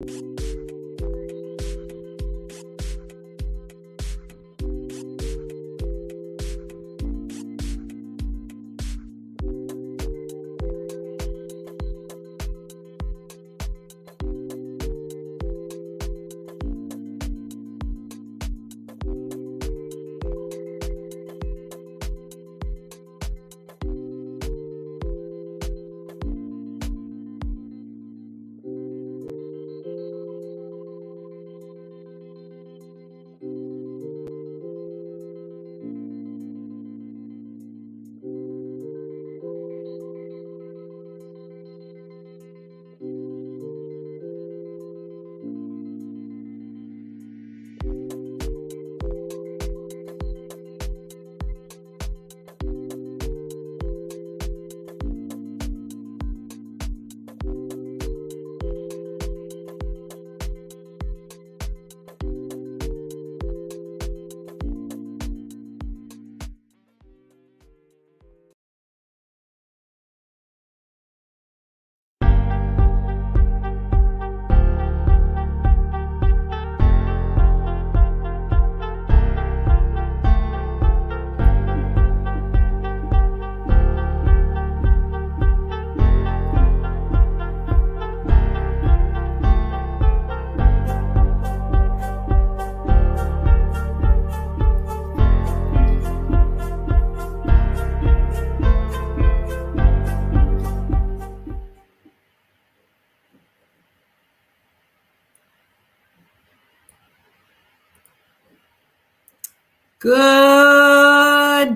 Good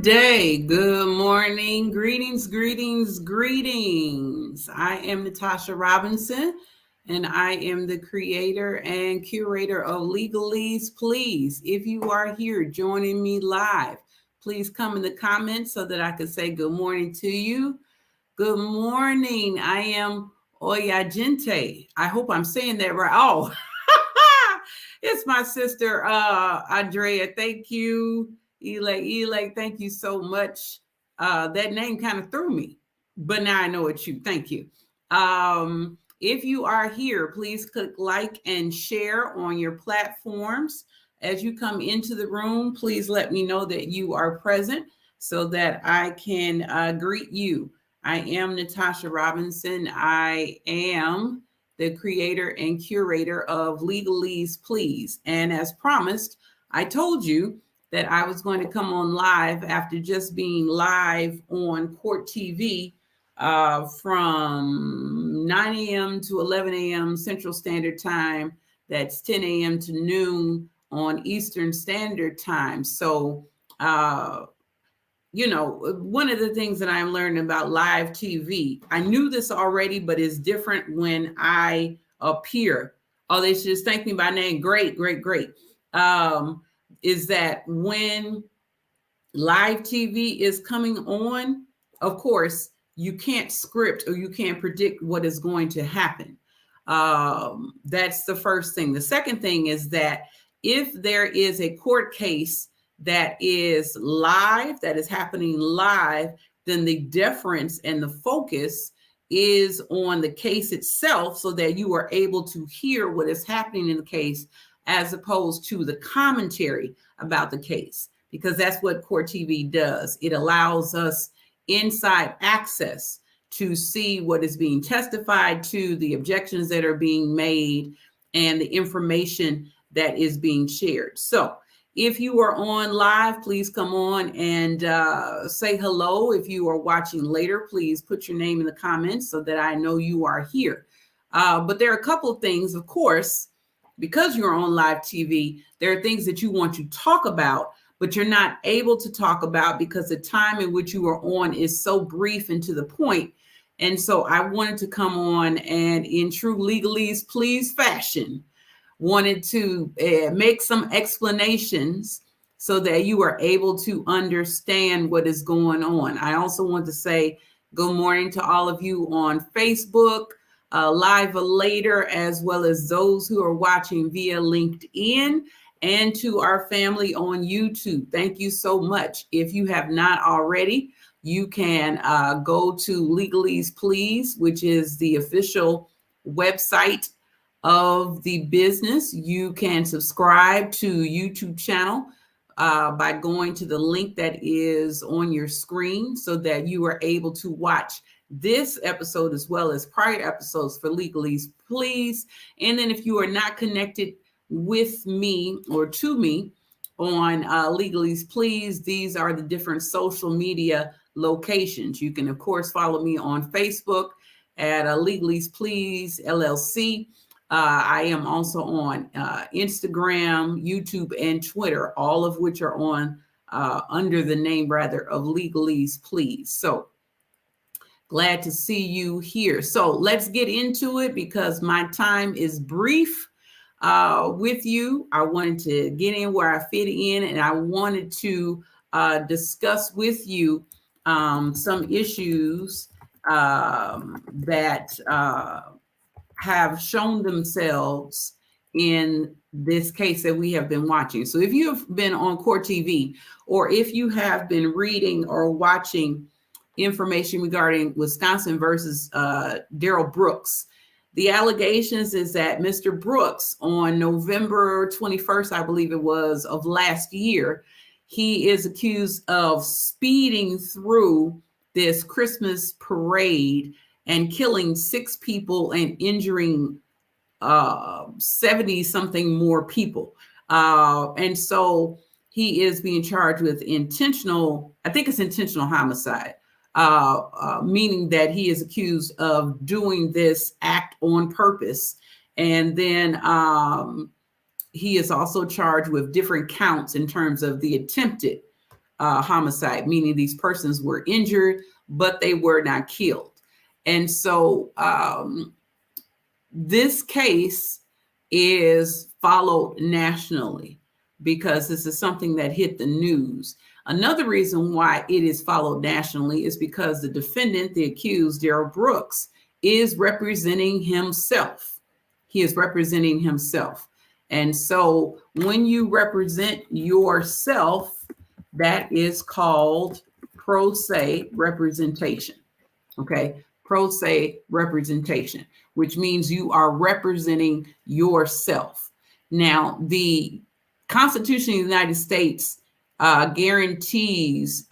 day, good morning, greetings. I am Natasha Robinson, and I am the creator and curator of Legalese. Please, if you are here joining me live, please come in the comments so that I can say good morning to you. Good morning. I am Oyagente. I hope I'm saying that right. Oh, it's my sister, Andrea. Thank you. Ele, thank you so much. That name kind of threw me, but now I know it's you. Thank you. If you are here, please click like and share on your platforms. As you come into the room, please let me know that you are present so that I can greet you. I am Natasha Robinson. I am the creator and curator of Legalese, Please. And as promised, I told you that I was going to come on live after just being live on Court TV from 9 a.m. to 11 a.m. Central Standard Time. That's 10 a.m. to noon on Eastern Standard Time. So, one of the things that I'm learning about live TV, I knew this already, but it's different when I appear. Oh, they should just thank me by name. Great. Is that when live TV is coming on, of course, you can't script or you can't predict what is going to happen. That's the first thing. The second thing is that if there is a court case that is live, that is happening live, then the deference and the focus is on the case itself so that you are able to hear what is happening in the case as opposed to the commentary about the case, because that's what Court TV does. It allows us inside access to see what is being testified to, the objections that are being made, and the information that is being shared. So if you are on live, please come on and say hello. If you are watching later, please put your name in the comments so that I know you are here. But there are a couple of things, of course, because you're on live TV, there are things that you want to talk about, but you're not able to talk about because the time in which you are on is so brief and to the point. And so I wanted to come on and in true Legalese Please fashion, wanted to make some explanations so that you are able to understand what is going on. I also want to say good morning to all of you on Facebook, live later, as well as those who are watching via LinkedIn, and to our family on YouTube. Thank you so much. If you have not already, you can go to Legalese Please, which is the official website of the business, you can subscribe to YouTube channel by going to the link that is on your screen so that you are able to watch this episode as well as prior episodes for Legalese Please. And then if you are not connected with me or to me on Legalese Please, these are the different social media locations. You can, of course, follow me on Facebook at Legalese Please LLC. I am also on Instagram, YouTube, and Twitter, all of which are on under the name, rather, of Legalese Please. So glad to see you here. So let's get into it because my time is brief with you. I wanted to get in where I fit in, and I wanted to discuss with you some issues that have shown themselves in this case that we have been watching. So if you have been on Court TV, or if you have been reading or watching information regarding Wisconsin versus Darrell Brooks, the allegations is that Mr. Brooks, on November 21st, I believe it was, of last year, he is accused of speeding through this Christmas parade and killing 6 people and injuring 70 something more people. And so he is being charged with intentional homicide, meaning that he is accused of doing this act on purpose. And then he is also charged with different counts in terms of the attempted homicide, meaning these persons were injured, but they were not killed. And so this case is followed nationally because this is something that hit the news. Another reason why it is followed nationally is because the defendant, the accused, Darrell Brooks, is representing himself. He is representing himself. And so when you represent yourself, that is called pro se representation. Okay. Pro se representation, which means you are representing yourself. Now, the Constitution of the United States guarantees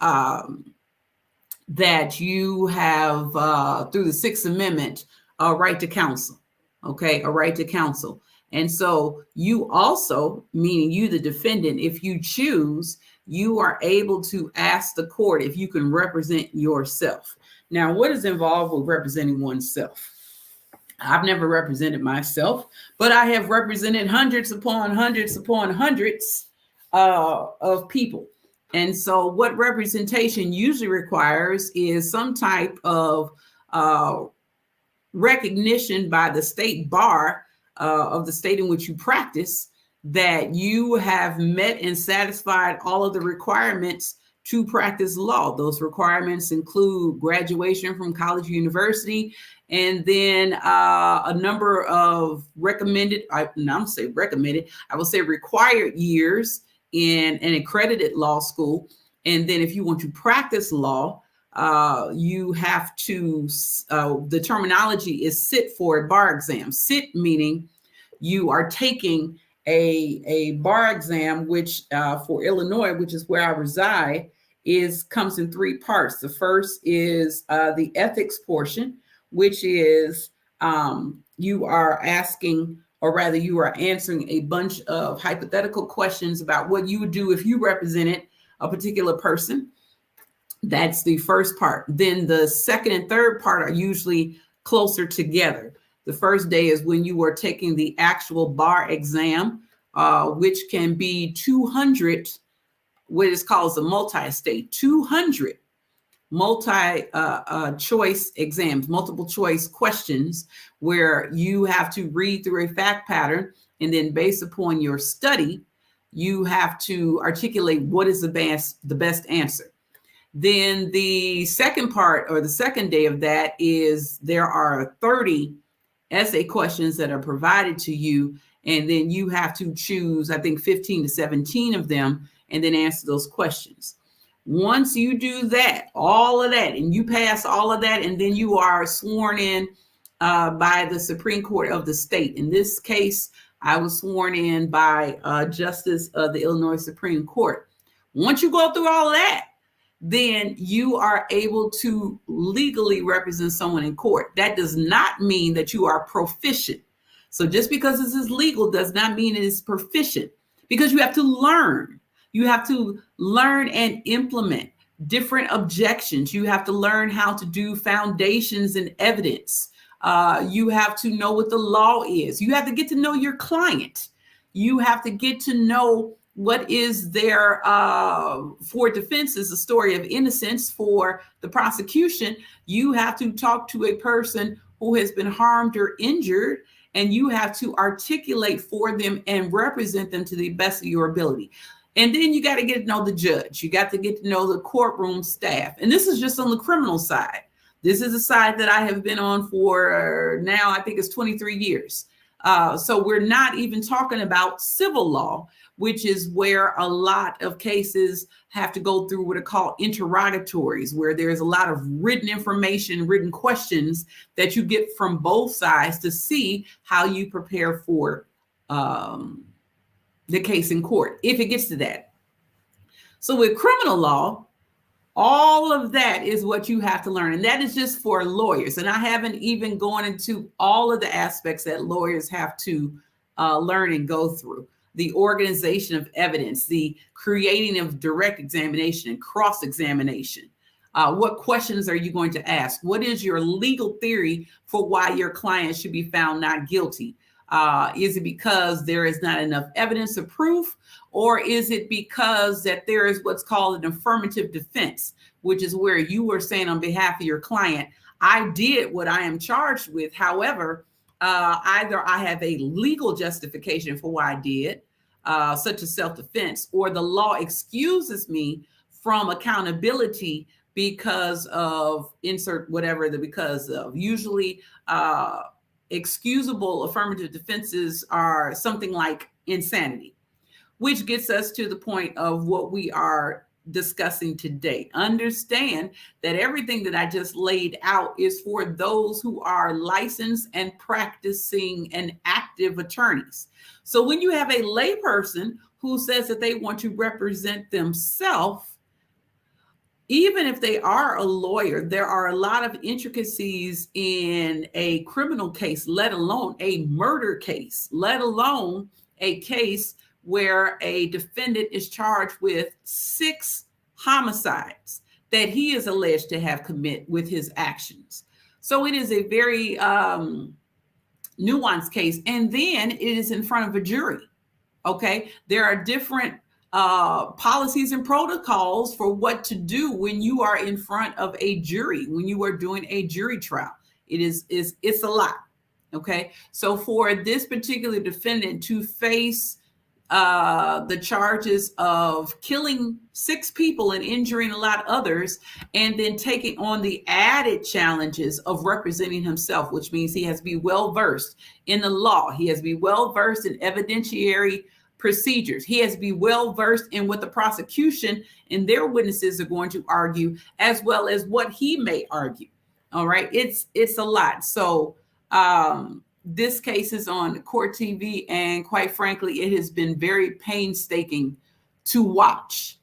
that you have, through the Sixth Amendment, a right to counsel. Okay, a right to counsel. And so you also, meaning you, the defendant, if you choose, you are able to ask the court if you can represent yourself. Now, what is involved with representing oneself? I've never represented myself, but I have represented hundreds upon hundreds upon hundreds of people. And so what representation usually requires is some type of recognition by the state bar of the state in which you practice that you have met and satisfied all of the requirements to practice law. Those requirements include graduation from college or university, and then a number of required years in an accredited law school. And then if you want to practice law, you have to, the terminology is sit for a bar exam. Sit meaning you are taking a bar exam, which for Illinois, which is where I reside, comes in 3 parts. The first is the ethics portion, which is you are asking, or rather you are answering a bunch of hypothetical questions about what you would do if you represented a particular person. That's the first part. Then the second and third part are usually closer together. The first day is when you are taking the actual bar exam, which can be 200, what is called a multi-state, 200 multi-choice exams, multiple choice questions, where you have to read through a fact pattern, and then based upon your study, you have to articulate what is the best answer. Then the second part, or the second day of that, is there are 30 essay questions that are provided to you, and then you have to choose, I think, 15 to 17 of them, and then answer those questions. Once you do that, all of that, and you pass all of that, and then you are sworn in by the Supreme Court of the state. In this case, I was sworn in by a justice of the Illinois Supreme Court. Once you go through all of that, then you are able to legally represent someone in court. That does not mean that you are proficient. So just because this is legal does not mean it is proficient, because you have to learn. You have to learn and implement different objections. You have to learn how to do foundations and evidence. You have to know what the law is. You have to get to know your client. You have to get to know what is there for defense is a story of innocence. For the prosecution, you have to talk to a person who has been harmed or injured, and you have to articulate for them and represent them to the best of your ability. And then you got to get to know the judge. You got to get to know the courtroom staff. And this is just on the criminal side. This is a side that I have been on for now, I think it's 23 years. So we're not even talking about civil law, which is where a lot of cases have to go through what are called interrogatories, where there's a lot of written information, written questions that you get from both sides to see how you prepare for the case in court, if it gets to that. So with criminal law, all of that is what you have to learn. And that is just for lawyers. And I haven't even gone into all of the aspects that lawyers have to learn and go through. The organization of evidence, the creating of direct examination and cross-examination. What questions are you going to ask? What is your legal theory for why your client should be found not guilty? Is it because there is not enough evidence or proof? Or is it because that there is what's called an affirmative defense, which is where you are saying on behalf of your client, I did what I am charged with. However, either I have a legal justification for why I did, such as self-defense, or the law excuses me from accountability because of insert whatever the because of. Usually excusable affirmative defenses are something like insanity, which gets us to the point of what we are discussing today. Understand that everything that I just laid out is for those who are licensed and practicing and active attorneys. So when you have a layperson who says that they want to represent themselves, even if they are a lawyer, there are a lot of intricacies in a criminal case, let alone a murder case, let alone a case where a defendant is charged with 6 homicides that he is alleged to have committed with his actions. So it is a very nuanced case. And then it is in front of a jury. Okay. There are different policies and protocols for what to do when you are in front of a jury, when you are doing a jury trial. It's a lot. Okay. So for this particular defendant to face the charges of killing 6 people and injuring a lot of others, and then taking on the added challenges of representing himself, which means he has to be well versed in the law. He has to be well versed in evidentiary procedures. He has to be well versed in what the prosecution and their witnesses are going to argue, as well as what he may argue. All right. It's a lot. So this case is on Court TV, and quite frankly, it has been very painstaking to watch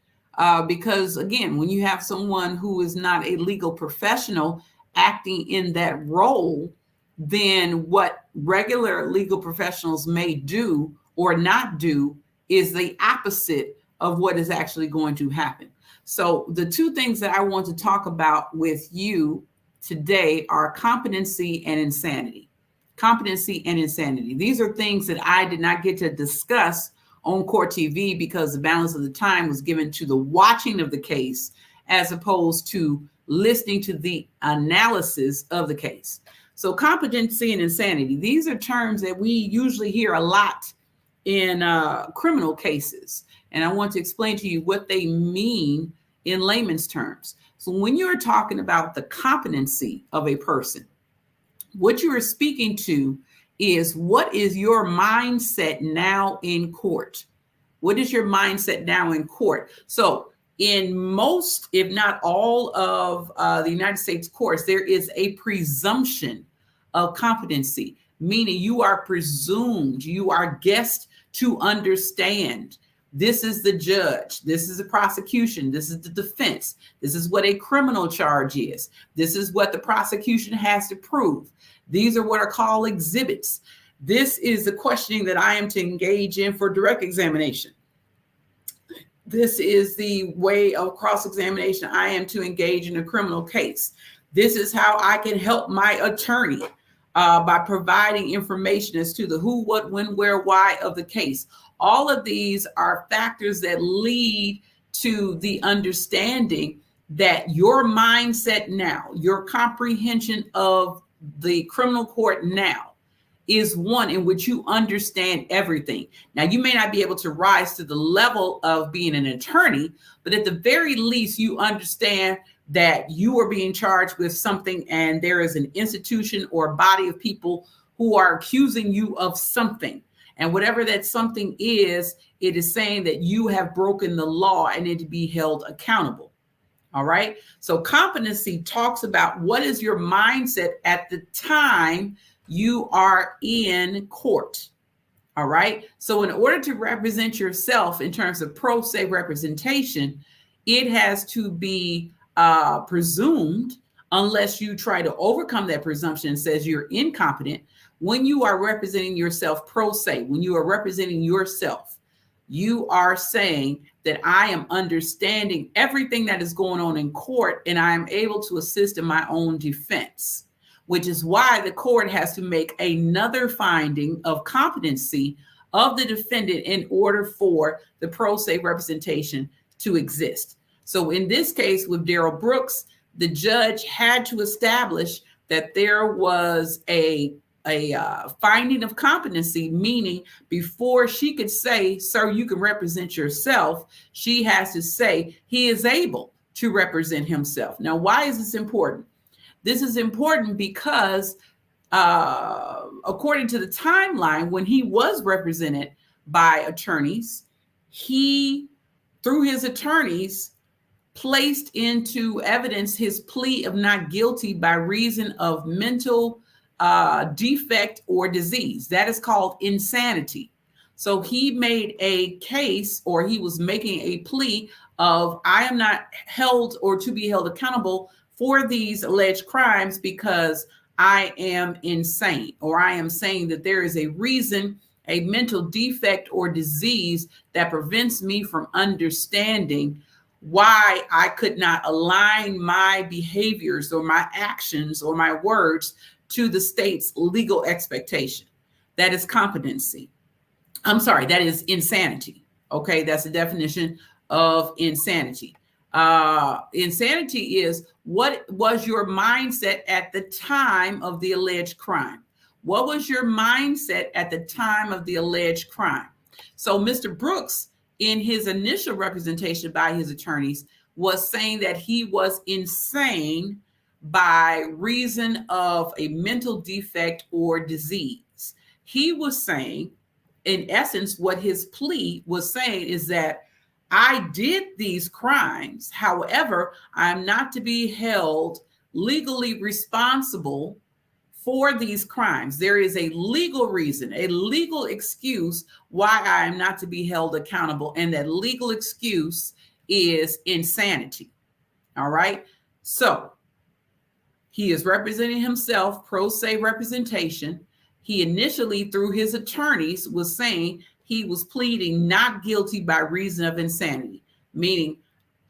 because, again, when you have someone who is not a legal professional acting in that role, then what regular legal professionals may do or not do is the opposite of what is actually going to happen. So the 2 things that I want to talk about with you today are competency and insanity. Competency and insanity. These are things that I did not get to discuss on Court TV because the balance of the time was given to the watching of the case as opposed to listening to the analysis of the case. So competency and insanity, these are terms that we usually hear a lot in criminal cases. And I want to explain to you what they mean in layman's terms. So when you're talking about the competency of a person, what you are speaking to is what is your mindset now in court? What is your mindset now in court? So in most, if not all of the United States courts, there is a presumption of competency, meaning you are presumed, you are guessed to understand. This is the judge. This is the prosecution. This is the defense. This is what a criminal charge is. This is what the prosecution has to prove. These are what are called exhibits. This is the questioning that I am to engage in for direct examination. This is the way of cross-examination I am to engage in a criminal case. This is how I can help my attorney by providing information as to the who, what, when, where, why of the case. All of these are factors that lead to the understanding that your mindset now, your comprehension of the criminal court now, is one in which you understand everything. Now, you may not be able to rise to the level of being an attorney, but at the very least, you understand that you are being charged with something and there is an institution or a body of people who are accusing you of something. And whatever that something is, it is saying that you have broken the law and need to be held accountable. All right. So competency talks about what is your mindset at the time you are in court. All right. So in order to represent yourself in terms of pro se representation, it has to be presumed, unless you try to overcome that presumption and says you're incompetent. When you are representing yourself pro se, when you are representing yourself, you are saying that I am understanding everything that is going on in court and I am able to assist in my own defense, which is why the court has to make another finding of competency of the defendant in order for the pro se representation to exist. So in this case with Darrell Brooks, the judge had to establish that there was a finding of competency, meaning before she could say, sir, you can represent yourself, she has to say he is able to represent himself. Now, why is this important? This is important because according to the timeline, when he was represented by attorneys, he, through his attorneys, placed into evidence his plea of not guilty by reason of mental defect or disease. That is called insanity. So he made a case, or he was making a plea of, I am not held or to be held accountable for these alleged crimes because I am insane, or I am saying that there is a reason, a mental defect or disease that prevents me from understanding why I could not align my behaviors or my actions or my words to the state's legal expectation. That is competency. I'm sorry, that is insanity. Okay, that's the definition of insanity. Insanity is what was your mindset at the time of the alleged crime? What was your mindset at the time of the alleged crime? So Mr. Brooks, in his initial representation by his attorneys, was saying that he was insane by reason of a mental defect or disease. He was saying, in essence, what his plea was saying is that I did these crimes. However, I'm not to be held legally responsible for these crimes. There is a legal reason, a legal excuse why I am not to be held accountable. And that legal excuse is insanity. All right. So he is representing himself, pro se representation. He initially, through his attorneys, was saying he was pleading not guilty by reason of insanity, meaning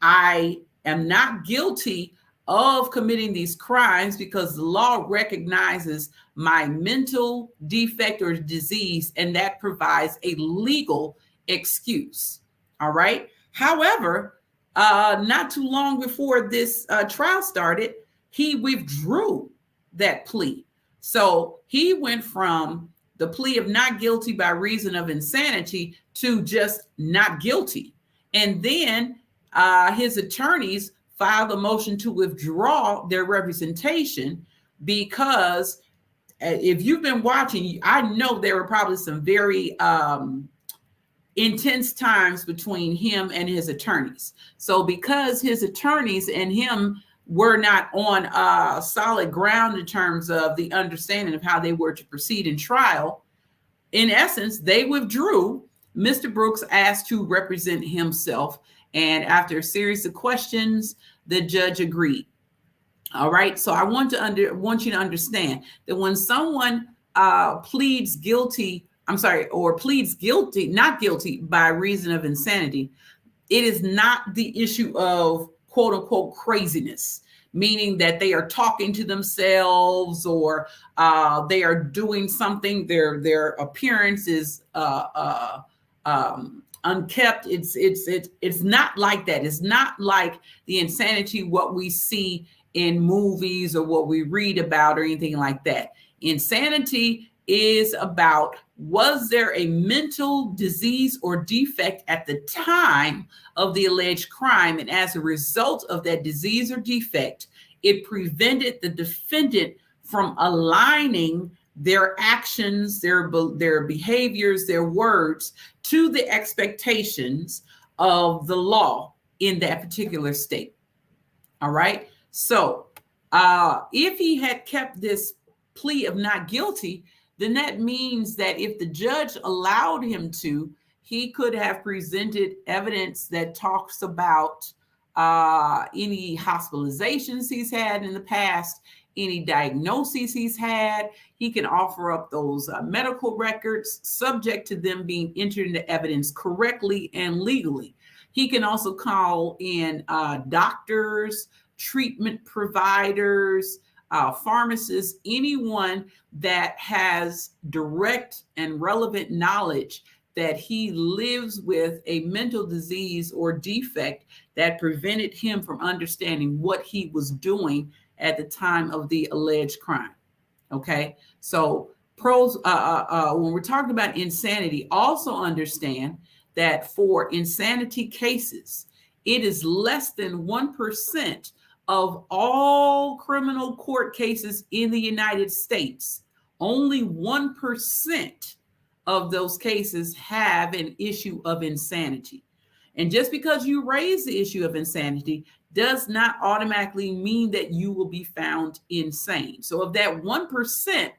I am not guilty of committing these crimes because the law recognizes my mental defect or disease, and that provides a legal excuse. All right. However, not too long before this trial started, he withdrew that plea. So he went from the plea of not guilty by reason of insanity to just not guilty. And then his attorneys filed a motion to withdraw their representation because if you've been watching, I know there were probably some very intense times between him and his attorneys. So because his attorneys and him were not on solid ground in terms of the understanding of how they were to proceed in trial, in essence, they withdrew. Mr. Brooks asked to represent himself, and after a series of questions, the judge agreed. All right. So I want you to understand that when someone pleads guilty, or pleads guilty, not guilty by reason of insanity, it is not the issue of quote unquote craziness, meaning that they are talking to themselves or they are doing something. Their appearance is unkept. It's not like that. It's not like the insanity what we see in movies or what we read about or anything like that. Insanity is about, was there a mental disease or defect at the time of the alleged crime? And as a result of that disease or defect, it prevented the defendant from aligning their actions, their behaviors, their words to the expectations of the law in that particular state. All right. So if he had kept this plea of not guilty, then that means that if the judge allowed him to, he could have presented evidence that talks about any hospitalizations he's had in the past, any diagnoses he's had. He can offer up those medical records subject to them being entered into evidence correctly and legally. He can also call in doctors, treatment providers, pharmacists, anyone that has direct and relevant knowledge that he lives with a mental disease or defect that prevented him from understanding what he was doing at the time of the alleged crime. Okay, so when we're talking about insanity, also understand that for insanity cases, it is less than 1% of all criminal court cases in the United States. Only 1% of those cases have an issue of insanity. And just because you raise the issue of insanity does not automatically mean that you will be found insane. So of that 1%,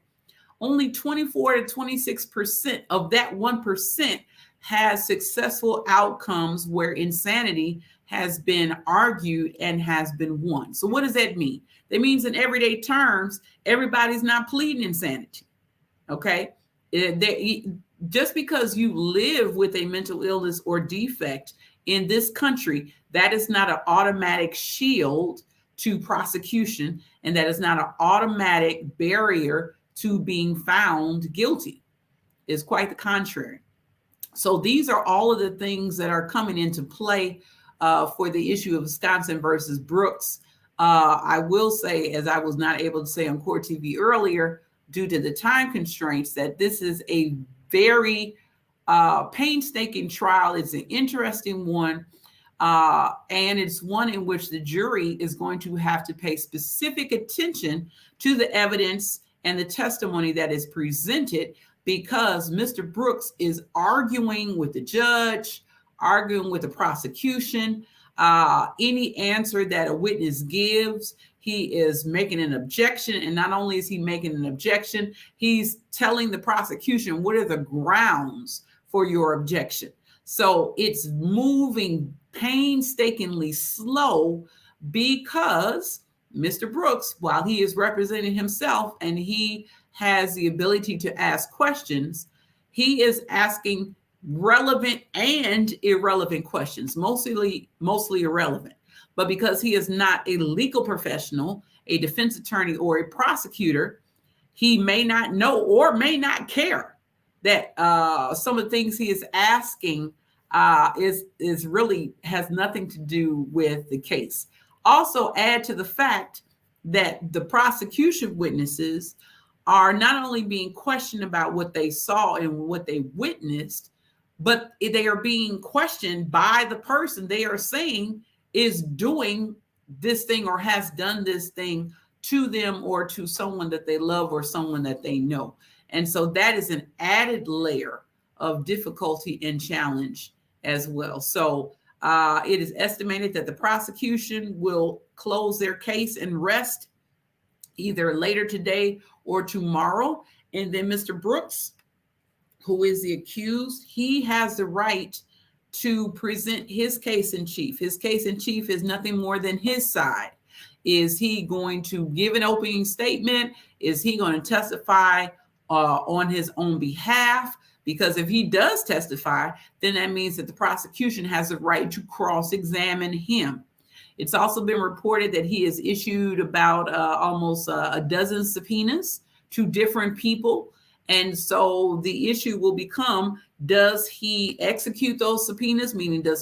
only 24 to 26% of that 1% has successful outcomes where insanity has been argued and has been won. So what does that mean? That means in everyday terms, everybody's not pleading insanity. Okay? Just because you live with a mental illness or defect in this country, that is not an automatic shield to prosecution, and that is not an automatic barrier to being found guilty. It's quite the contrary. So these are all of the things that are coming into play for the issue of Wisconsin versus Brooks. I will say, as I was not able to say on Court TV earlier, due to the time constraints, that this is a very painstaking trial. It's an interesting one. And it's one in which the jury is going to have to pay specific attention to the evidence and the testimony that is presented, because Mr. Brooks is arguing with the judge, arguing with the prosecution. Any answer that a witness gives, he is making an objection. And not only is he making an objection, he's telling the prosecution, what are the grounds for your objection? So it's moving painstakingly slow, because Mr. Brooks, while he is representing himself and he has the ability to ask questions, he is asking relevant and irrelevant questions, mostly irrelevant. But because he is not a legal professional, a defense attorney, or a prosecutor, he may not know or may not care that some of the things he is asking is really has nothing to do with the case. Also, add to the fact that the prosecution witnesses are not only being questioned about what they saw and what they witnessed, but they are being questioned by the person they are saying is doing this thing or has done this thing to them or to someone that they love or someone that they know. And so that is an added layer of difficulty and challenge as well. So it is estimated that the prosecution will close their case and rest either later today or tomorrow. And then Mr. Brooks, who is the accused, he has the right to present his case in chief. His case in chief is nothing more than his side. Is he going to give an opening statement? Is he going to testify on his own behalf? Because if he does testify, then that means that the prosecution has the right to cross-examine him. It's also been reported that he has issued about almost a dozen subpoenas to different people. And so the issue will become, does he execute those subpoenas? Meaning, does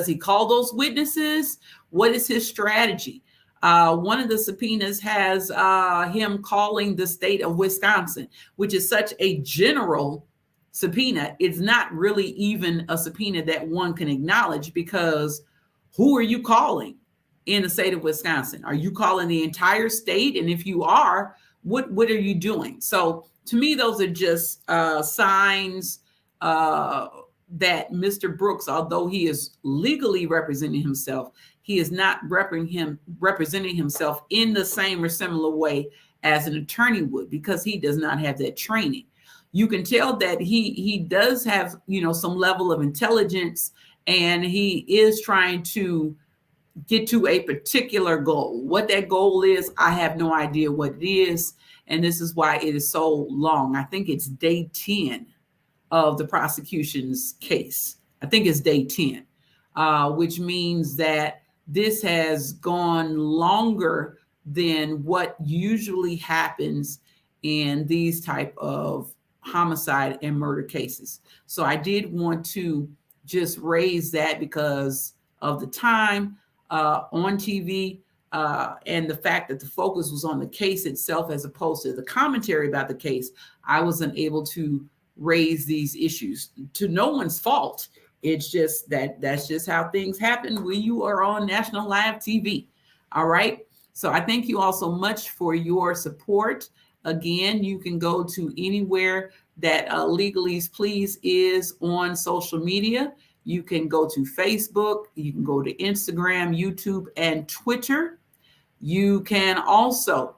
he call those witnesses? What is his strategy? One of the subpoenas has him calling the state of Wisconsin, which is such a general subpoena. It's not really even a subpoena that one can acknowledge, because who are you calling in the state of Wisconsin? Are you calling the entire state? And if you are, what are you doing? So to me, those are just signs that Mr. Brooks, although he is legally representing himself, he is not representing himself in the same or similar way as an attorney would, because he does not have that training. You can tell that he does have, some level of intelligence, and he is trying to get to a particular goal. What that goal is, I have no idea what it is. And this is why it is so long. I think it's day 10 of the prosecution's case. I think it's day 10, which means that this has gone longer than what usually happens in these type of homicide and murder cases. So I did want to just raise that because of the time on TV and the fact that the focus was on the case itself as opposed to the commentary about the case. I wasn't able to raise these issues to no one's fault. It's just that's just how things happen when you are on national live TV. All right. So I thank you all so much for your support. Again, you can go to anywhere that Legalese Please is on social media. You can go to Facebook, you can go to Instagram, YouTube, and Twitter. You can also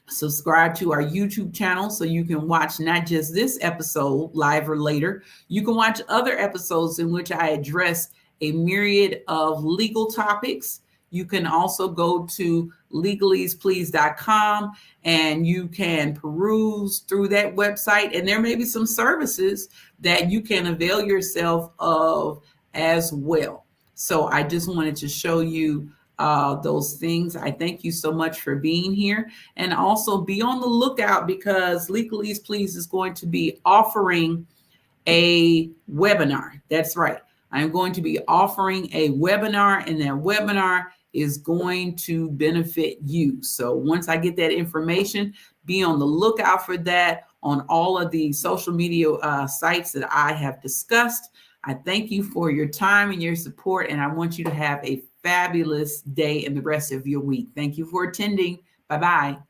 subscribe to our YouTube channel so you can watch not just this episode live or later. You can watch other episodes in which I address a myriad of legal topics. You can also go to legaleseplease.com and you can peruse through that website. And there may be some services that you can avail yourself of as well. So I just wanted to show you those things. I thank you so much for being here. And also be on the lookout, because Legalese Please is going to be offering a webinar. That's right. I'm going to be offering a webinar, and that webinar is going to benefit you. So once I get that information, be on the lookout for that on all of the social media sites that I have discussed. I thank you for your time and your support, and I want you to have a fabulous day and the rest of your week. Thank you for attending. Bye-bye.